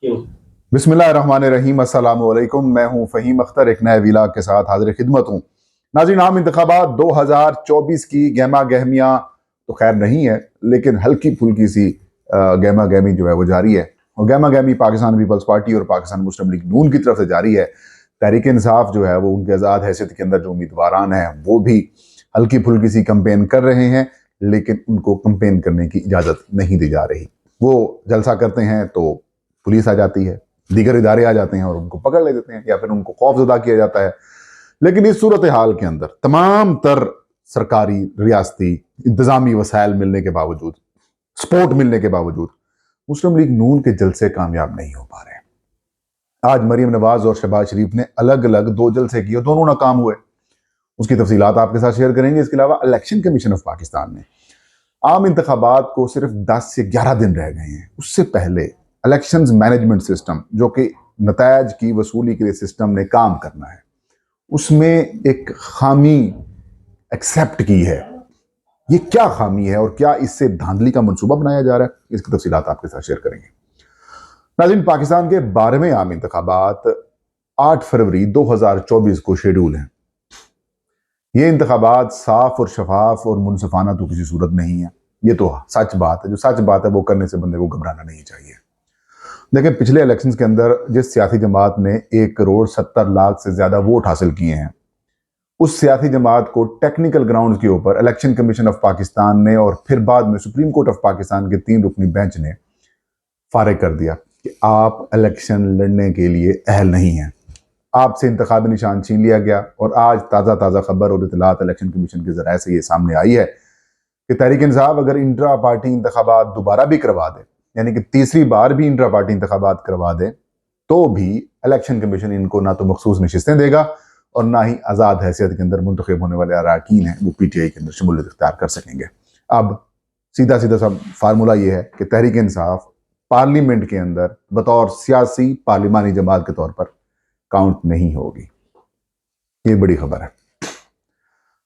बिस्मिल्लाहिर्रहमानिर्रहीम, अस्सलाम वालेकुम। मैं हूं फ़हीम अख्तर, एक नए व्लॉग के साथ हाजिर खिदमत हूं। नाज़रीन, आम इंतखाबात 2024 की गहमा गहमियाँ तो खैर नहीं है, लेकिन हल्की फुल्की सी गहमा गहमी जो है वो जारी है। और गहमा गहमी पाकिस्तान पीपल्स पार्टी और पाकिस्तान मुस्लिम लीग नून की तरफ से जारी है। तहरीक इंसाफ जो है वो उनके आज़ाद हैसियत के अंदर जो उम्मीदवारान हैं वो भी हल्की फुल्की सी कंपेन कर रहे हैं, लेकिन उनको कंपेन करने की इजाज़त नहीं दी जा रही। वो जलसा करते हैं तो पुलिस आ जाती है, दीगर इदारे आ जाते हैं और उनको पकड़ ले देते हैं, या फिर उनको खौफजदा किया जाता है। लेकिन इस सूरत हाल के अंदर तमाम तर सरकारी रियासती इंतजामी वसाइल मिलने के बावजूद, सपोर्ट मिलने के बावजूद मुस्लिम लीग नून के जलसे कामयाब नहीं हो पा रहे हैं। आज मरीम नवाज और शहबाज शरीफ ने अलग अलग 2 जलसे किए, दोनों नाकाम हुए। उसकी तफसीलात आपके साथ शेयर करेंगे। इसके अलावा इलेक्शन कमीशन ऑफ पाकिस्तान ने आम इंतखाबात को सिर्फ 10 से 11 दिन रह गए हैं, उससे पहले इलेक्शंस मैनेजमेंट सिस्टम, जो कि नतायज की वसूली के लिए सिस्टम ने काम करना है, उसमें एक खामी एक्सेप्ट की है। ये क्या खामी है और क्या इससे धांधली का मंसूबा बनाया जा रहा है, इसकी तफसीलात आपके साथ शेयर करेंगे। नाज़रीन, पाकिस्तान के 12वें आम इंतखाबात 8 फरवरी 2024 को शेड्यूल हैं। ये इंतखाबात साफ और शफाफ और मुनसफाना तो किसी सूरत नहीं है। ये तो सच बात है, जो सच बात है वो करने से बंदे को घबराना नहीं चाहिए। देखिए, पिछले इलेक्शंस के अंदर जिस सियासी जमात ने 1,70,00,000 से ज्यादा वोट हासिल किए हैं, उस सियासी जमात को टेक्निकल ग्राउंड के ऊपर इलेक्शन कमीशन ऑफ पाकिस्तान ने और फिर बाद में सुप्रीम कोर्ट ऑफ पाकिस्तान के 3 रुकनी बेंच ने फारिग कर दिया कि आप इलेक्शन लड़ने के लिए अहल नहीं हैं। आपसे इंतखाबी निशान छीन लिया गया। और आज ताज़ा खबर और इतलात इलेक्शन कमीशन के जरिए से ये सामने आई है कि तहरीक इंसाफ अगर इंट्रा पार्टी इंतखाबात दोबारा भी करवा दे, यानी कि तीसरी बार भी इंट्रा पार्टी इंतखाबात करवा दे, तो भी इलेक्शन कमीशन इनको ना तो मखसूस नशिस्तें देगा और ना ही आज़ाद हैसियत के अंदर मुंतखब होने वाले अरकान हैं वो PTI के अंदर शमूलियत इख्तियार कर सकेंगे। अब सीधा सा फार्मूला ये है कि तहरीक इंसाफ पार्लियामेंट के अंदर बतौर सियासी पार्लिमानी जमात के तौर पर काउंट नहीं होगी। ये बड़ी खबर है।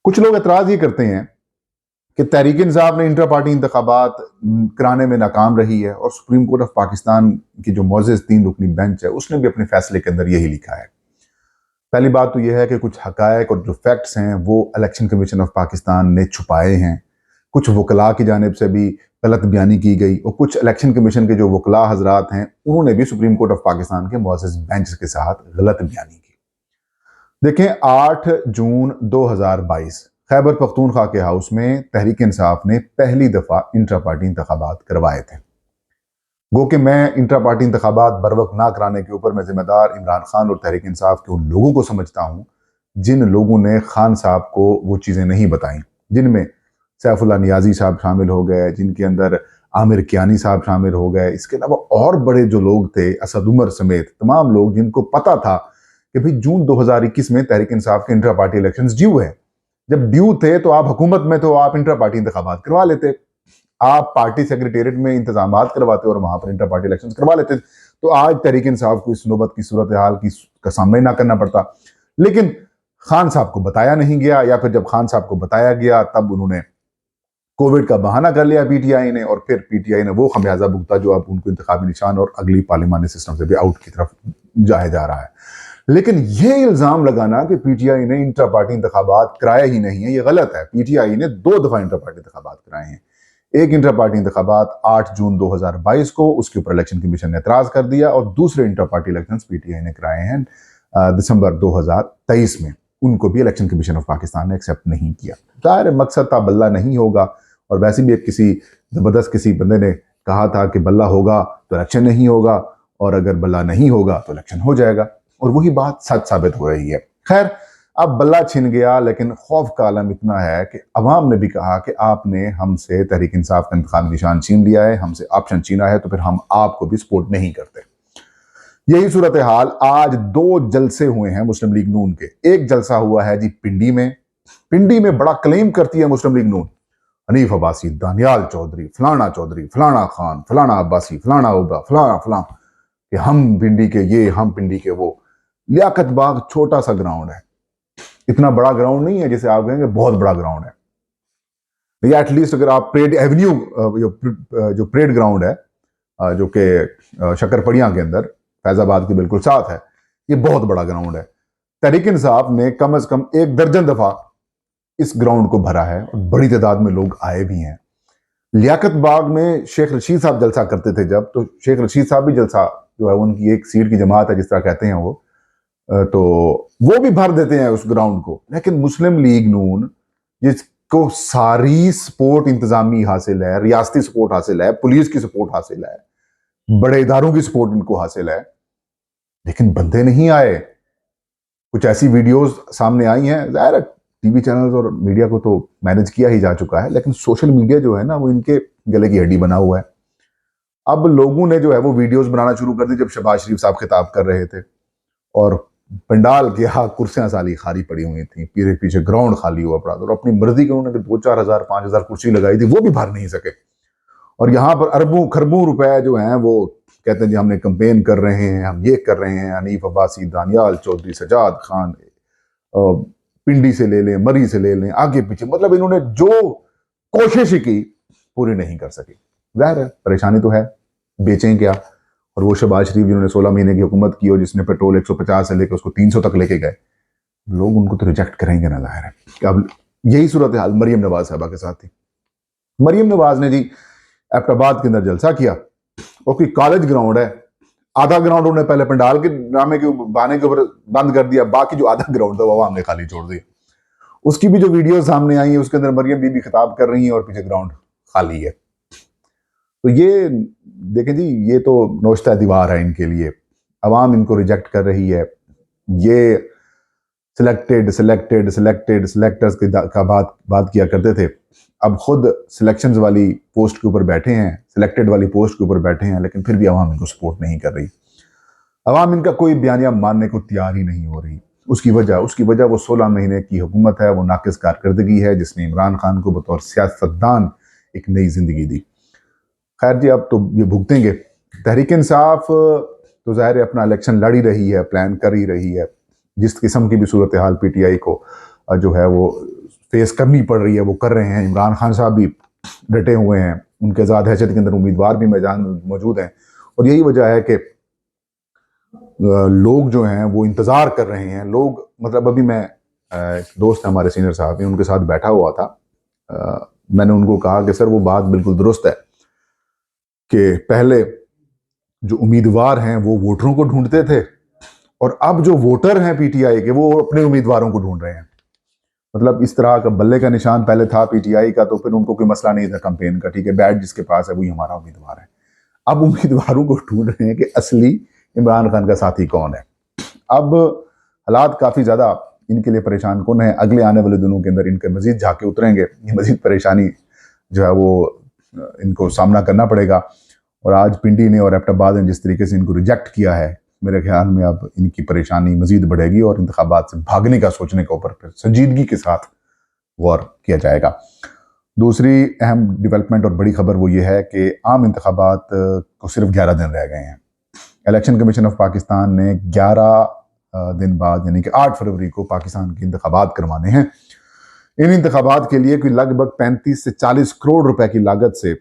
कुछ लोग एतराज ये करते हैं कि तहरीक इंसाफ ने इंटर पार्टी इंतखाबात कराने में नाकाम रही है और सुप्रीम कोर्ट ऑफ पाकिस्तान की जो मोअज़्ज़ज़ 3 रुकनी बेंच है उसने भी अपने फैसले के अंदर यही लिखा है। पहली बात तो यह है कि कुछ हकायक और जो फैक्ट्स हैं वो इलेक्शन कमीशन ऑफ पाकिस्तान ने छुपाए हैं। कुछ वकला की जानिब से भी गलत बयानी की गई और कुछ इलेक्शन कमीशन के जो वकला हजरात हैं उन्होंने भी सुप्रीम कोर्ट ऑफ पाकिस्तान के मुअज़्ज़ज़ बेंच के साथ गलत बयानी की। देखें, 8 जून 2022 खैबर पख्तूनख्वा के हाउस में तहरीक इंसाफ ने पहली दफा इंट्रा पार्टी इंतखाबात करवाए थे। गो कि मैं इंट्रा पार्टी इंतखाबात बर वक्त ना कराने के ऊपर मैं जिम्मेदार इमरान खान और तहरीक इंसाफ के उन लोगों को समझता हूँ जिन लोगों ने खान साहब को वो चीज़ें नहीं बताई, जिनमें सैफुल्लाह नियाजी साहब शामिल हो गए, जिनके अंदर आमिर कियानी साहब शामिल हो गए। इसके अलावा और बड़े जो लोग थे, असद उमर समेत तमाम लोग जिनको पता था कि भाई जून 2021 में तहरीक इंसाफ के इंट्रा पार्टी इलेक्शंस ड्यू है। जब ड्यू थे तो आप हुकूमत में तो आप इंट्रा पार्टी इंतखाबात करवा लेते, आप पार्टी सेक्रेटेरिएट में इंतजाम करवाते और वहां पर इंटर पार्टी इलेक्शन करवा लेते, तो आज तहरीक इंसाफ को इस नौबत की सूरत हाल का सामना ना करना पड़ता। लेकिन खान साहब को बताया नहीं गया, या फिर जब खान साहब को बताया गया तब उन्होंने कोविड का बहाना कर लिया PTI ने, और फिर PTI ने वो खमियाजा भुगता जो अब उनको इंतखाबी निशान और अगली पार्लिमानी सिस्टम से भी आउट की तरफ जाया जा रहा है। लेकिन ये इल्जाम लगाना कि PTI ने इंटर पार्टी इंतखाबात कराया ही नहीं है, ये गलत है। PTI ने 2 दफा इंटर पार्टी इंतखाबात कराए हैं। एक इंटर पार्टी इंतखाबात 8 जून 2022 को, उसके ऊपर इलेक्शन कमीशन ने एतराज कर दिया, और दूसरे इंटर पार्टी इलेक्शंस PTI ने कराए हैं दिसंबर 2023 में। उनको भी इलेक्शन कमीशन ऑफ पाकिस्तान ने एक्सेप्ट नहीं किया। जाहिर मकसद था बल्ला नहीं होगा, और वैसे भी किसी जबरदस्त किसी बंदे ने कहा था कि बल्ला होगा तो इलेक्शन नहीं होगा, और अगर बल्ला नहीं होगा तो इलेक्शन हो जाएगा, और वही बात सच साबित हो रही है। खैर, अब बल्ला छिन गया, लेकिन खौफ का आलम इतना है कि अवाम ने भी कहा कि आपने हमसे तहरीक इंसाफ का इंतखाबी निशान छीन लिया है, हमसे ऑप्शन छीना है, तो फिर हम आपको भी सपोर्ट नहीं करते। यही सूरत हाल आज 2 जलसे हुए हैं मुस्लिम लीग नून के। एक जलसा हुआ है जी पिंडी में। पिंडी में बड़ा क्लेम करती है मुस्लिम लीग नून, हनीफ अब्बासी, दानियाल चौधरी, फलाना खान, फलाना अब्बासी, फलाना उबा, फलाना फलां, कि हम पिंडी के ये, हम पिंडी के वो। लियाकत बाग छोटा सा ग्राउंड है, इतना बड़ा ग्राउंड नहीं है जिसे आप कहेंगे बहुत बड़ा ग्राउंड है। या एटलीस्ट अगर आप परेड एवेन्यू जो परेड ग्राउंड है, जो कि शक्करपड़ियाँ के अंदर फैजाबाद के बिल्कुल साथ है। ये बहुत बड़ा ग्राउंड है। तहरीक इंसाफ ने कम से कम 1 दर्जन दफा इस ग्राउंड को भरा है और बड़ी तादाद में लोग आए भी हैं। लियाकत बाग में शेख रशीद साहब जलसा करते थे जब, तो शेख रशीद साहब भी जलसा जो है उनकी एक सीट की जमात है जिस तरह कहते हैं वो, तो वो भी भर देते हैं उस ग्राउंड को। लेकिन मुस्लिम लीग नून जिसको सारी सपोर्ट इंतजामी हासिल है, रियासती सपोर्ट हासिल है, पुलिस की सपोर्ट हासिल है, बड़े इदारों की सपोर्ट इनको हासिल है, लेकिन बंदे नहीं आए। कुछ ऐसी वीडियोस सामने आई हैं, जाहिर है टीवी चैनल्स और मीडिया को तो मैनेज किया ही जा चुका है, लेकिन सोशल मीडिया जो है ना वो इनके गले की हड्डी बना हुआ है। अब लोगों ने जो है वो वीडियोस बनाना शुरू कर दी जब शहबाज शरीफ साहब खिताब कर रहे थे, और पंडाल के यहाँ कुर्सियां साली खाली पड़ी हुई थी, पीछे पीछे ग्राउंड खाली हुआ पड़ा था, और अपनी मर्जी के उन्होंने 2-4 हजार 5,000 कुर्सी लगाई थी, वो भी भर नहीं सके। और यहाँ पर अरबों खरबों रुपए जो हैं वो कहते हैं जी हमने कंपेन कर रहे हैं, हम ये कर रहे हैं, हनीफ अब्बासी, दानियाल चौधरी, सजाद खान, पिंडी से ले लें, मरी से ले लें, आगे पीछे, मतलब इन्होंने जो कोशिश की पूरी नहीं कर सकी। जाहिर है परेशानी तो है, बेचें क्या। और वो शहबाज शरीफ जिन्होंने 16 महीने की हुकूमत की और जिसने पेट्रोल 150 से लेकर उसको 300 तक लेके गए, लोग उनको तो रिजेक्ट करेंगे ना, जाहिर है। अब यही सूरत हाल मरियम नवाज साहबा के साथ थी। मरियम नवाज ने जी एबटाबाद के अंदर जलसा किया, और कोई कॉलेज ग्राउंड है, आधा ग्राउंड उन्होंने पहले पंडाल के नामे के बहाने के ऊपर बंद कर दिया, बाकी जो आधा ग्राउंड था वो हमने खाली छोड़ दिया। उसकी भी जो वीडियो सामने आई है उसके अंदर मरियम बीबी खिताब कर रही है और पीछे ग्राउंड खाली है। तो ये देखें जी, ये तो नोश्ता दीवार है इनके लिए, अवाम इनको रिजेक्ट कर रही है। ये सिलेक्टर्स की का बात किया करते थे, अब खुद सिलेक्शंस वाली पोस्ट के ऊपर बैठे हैं, सिलेक्टेड वाली पोस्ट के ऊपर बैठे हैं, लेकिन फिर भी अवाम इनको सपोर्ट नहीं कर रही। अवाम इनका कोई बयानिया मानने को तैयार ही नहीं हो रही। उसकी वजह वो 16 महीने की हुकूमत है, वो नाकिस कारकर्दगी है जिसने इमरान खान को बतौर सियासतदान एक नई जिंदगी दी। खैर जी, अब तो ये भुगतेंगे। तहरीक इंसाफ तो ज़ाहिर है अपना इलेक्शन लड़ ही रही है, प्लान कर ही रही है। जिस किस्म की भी सूरत हाल पीटीआई को जो है वो फेस करनी पड़ रही है वो कर रहे हैं। इमरान खान साहब भी डटे हुए हैं, उनके आज़ाद हैसियत के अंदर उम्मीदवार भी मैदान में मौजूद हैं, और यही वजह है कि लोग जो हैं वो इंतज़ार कर रहे हैं। लोग मतलब अभी मैं दोस्त है हमारे सीनियर साहब हैं, उनके साथ बैठा हुआ था, मैंने उनको कहा कि सर वो बात बिल्कुल दुरुस्त है कि पहले जो उम्मीदवार हैं वो वोटरों को ढूंढते थे, और अब जो वोटर हैं पीटीआई के वो अपने उम्मीदवारों को ढूंढ रहे हैं। मतलब इस तरह का बल्ले का निशान पहले था पीटीआई का, तो फिर उनको कोई मसला नहीं था कैंपेन का, ठीक है बैट जिसके पास है वही हमारा उम्मीदवार है। अब उम्मीदवारों को ढूंढ रहे हैं कि असली इमरान खान का साथी कौन है। अब हालात काफ़ी ज़्यादा इनके लिए परेशान कौन है। अगले आने वाले दिनों के अंदर इनके मजीद झाके उतरेंगे, ये मजीद परेशानी जो है वो इनको सामना करना पड़ेगा। और आज पिंडी ने और एबटाबाद ने जिस तरीके से इनको रिजेक्ट किया है, मेरे ख्याल में अब इनकी परेशानी मजीद बढ़ेगी और इंतखाबात से भागने का सोचने के ऊपर फिर संजीदगी के साथ गौर किया जाएगा। दूसरी अहम डेवलपमेंट और बड़ी खबर वो ये है कि आम इंतखाबात को सिर्फ 11 दिन रह गए हैं। इलेक्शन कमीशन ऑफ पाकिस्तान ने 11 दिन बाद यानी कि 8 फरवरी को पाकिस्तान के इंतखाबात करवाने हैं। इन इंतखाबात के लिए कोई लगभग 35 से 40 करोड़ रुपए की लागत से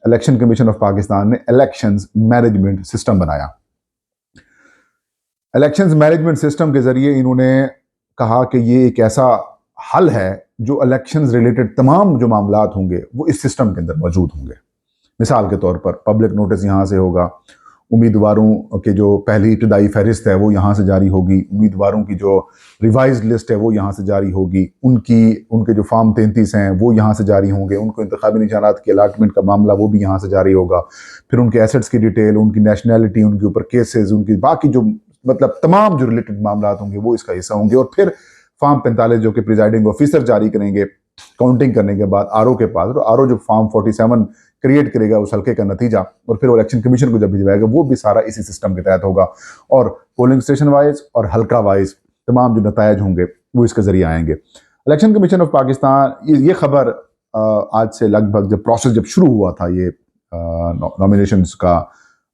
इलेक्शन कमीशन ऑफ पाकिस्तान ने इलेक्शंस मैनेजमेंट सिस्टम बनाया। इलेक्शंस मैनेजमेंट सिस्टम के जरिए इन्होंने कहा कि ये एक ऐसा हल है जो इलेक्शंस रिलेटेड तमाम जो मामलात होंगे वो इस सिस्टम के अंदर मौजूद होंगे। मिसाल के तौर पर पब्लिक नोटिस यहाँ से होगा, उम्मीदवारों के जो पहली इब्तदाई फहरिस्त है वो यहाँ से जारी होगी, उम्मीदवारों की जो रिवाइज लिस्ट है वो यहाँ से जारी होगी, उनके जो फॉर्म 33 हैं वो यहाँ से जारी होंगे, उनको इंतखाबी निशानात के अलाटमेंट का मामला वो भी यहाँ से जारी होगा, फिर उनके एसेट्स की डिटेल, उनकी नेशनैलिटी, उनके ऊपर केसेस, उनकी बाकी जो मतलब तमाम जो रिलेटेड मामला होंगे वो इसका हिस्सा होंगे। और फिर फॉर्म 45 जो कि प्रिजाइडिंग ऑफिसर जारी करेंगे काउंटिंग करने के बाद आरओ के पास, और आरओ जो फॉर्म 47 क्रिएट करेगा उस हल्के का नतीजा, और फिर वो इलेक्शन कमीशन को जब भिजवाएगा वो भी सारा इसी सिस्टम के तहत होगा। और पोलिंग स्टेशन वाइज और हल्का वाइज तमाम जो नतायज होंगे वो इसके जरिए आएंगे। इलेक्शन कमीशन ऑफ पाकिस्तान ये खबर आज से लगभग जब प्रोसेस जब शुरू हुआ था ये नॉमिनेशंस का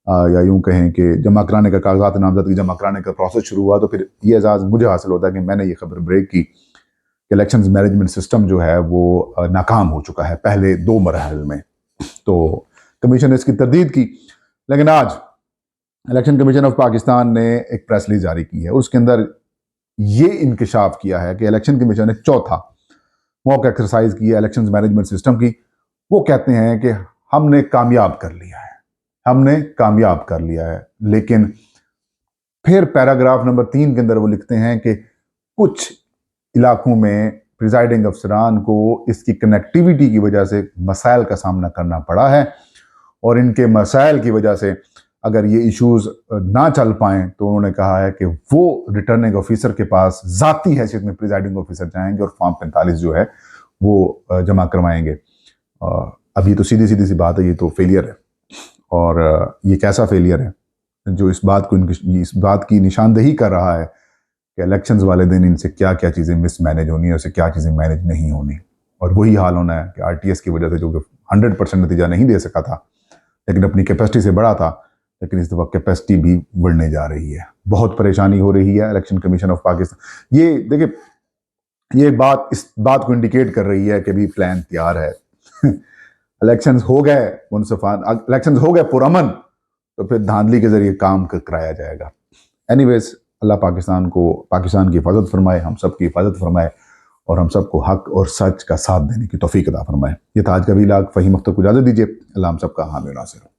या यूं कहें कि जमा कराने का, कागजात नामजदगी जमा कराने का प्रोसेस शुरू हुआ, तो फिर ये एजाज़ मुझे हासिल होता है कि मैंने ये खबर ब्रेक की कि इलेक्शन मैनेजमेंट सिस्टम जो है वो नाकाम हो चुका है पहले 2 मरहल में। तो कमीशन ने इसकी तरदीद की, लेकिन आज इलेक्शन कमीशन ऑफ पाकिस्तान ने एक प्रेस रिलीज जारी की है, उसके अंदर ये इंकशाफ किया है कि इलेक्शन कमीशन ने चौथा मॉक एक्सरसाइज की है इलेक्शन मैनेजमेंट सिस्टम की। वो कहते हैं कि हमने कामयाब कर लिया है, हमने कामयाब कर लिया है। लेकिन फिर पैराग्राफ नंबर 3 के अंदर वो लिखते हैं कि कुछ इलाकों में प्रिजाइडिंग अफसरान को इसकी कनेक्टिविटी की वजह से मसाइल का सामना करना पड़ा है, और इनके मसाइल की वजह से अगर ये इश्यूज ना चल पाएं तो उन्होंने कहा है कि वो रिटर्निंग ऑफिसर के पास ज़ाती हैसियत में प्रिजाइडिंग ऑफिसर जाएंगे और फॉर्म 45 जो है वो जमा करवाएंगे। अभी तो सीधी सी बात है, ये तो फेलियर है। और ये कैसा फेलियर है जो इस बात की निशानदेही कर रहा है कि इलेक्शंस वाले दिन इनसे क्या क्या चीज़ें मिसमैनेज होनी है, उससे क्या चीज़ें मैनेज नहीं होनी। और वही हाल होना है कि आरटीएस की वजह से जो 100% नतीजा नहीं दे सका था लेकिन अपनी कैपेसिटी से बढ़ा था, लेकिन इस दफ़ा कैपेसिटी भी बढ़ने जा रही है। बहुत परेशानी हो रही है इलेक्शन कमीशन ऑफ पाकिस्तान। ये देखिए, ये बात इस बात को इंडिकेट कर रही है कि भी प्लान तैयार है। इलेक्शंस हो गए इलेक्शंस हो गए पुरअमन, तो फिर धांधली के जरिए काम कराया जाएगा। एनीवेज, अल्लाह पाकिस्तान की हिफाजत फरमाए, हम सब की हिफाजत फरमाए और हम सबको हक और सच का साथ देने की तौफीक अता फरमाए। ये था आज का व्लॉग। फ़हीम अख्तर को इजाज़त दीजिए। अल्लाह हम सबका हामी नासिर हो।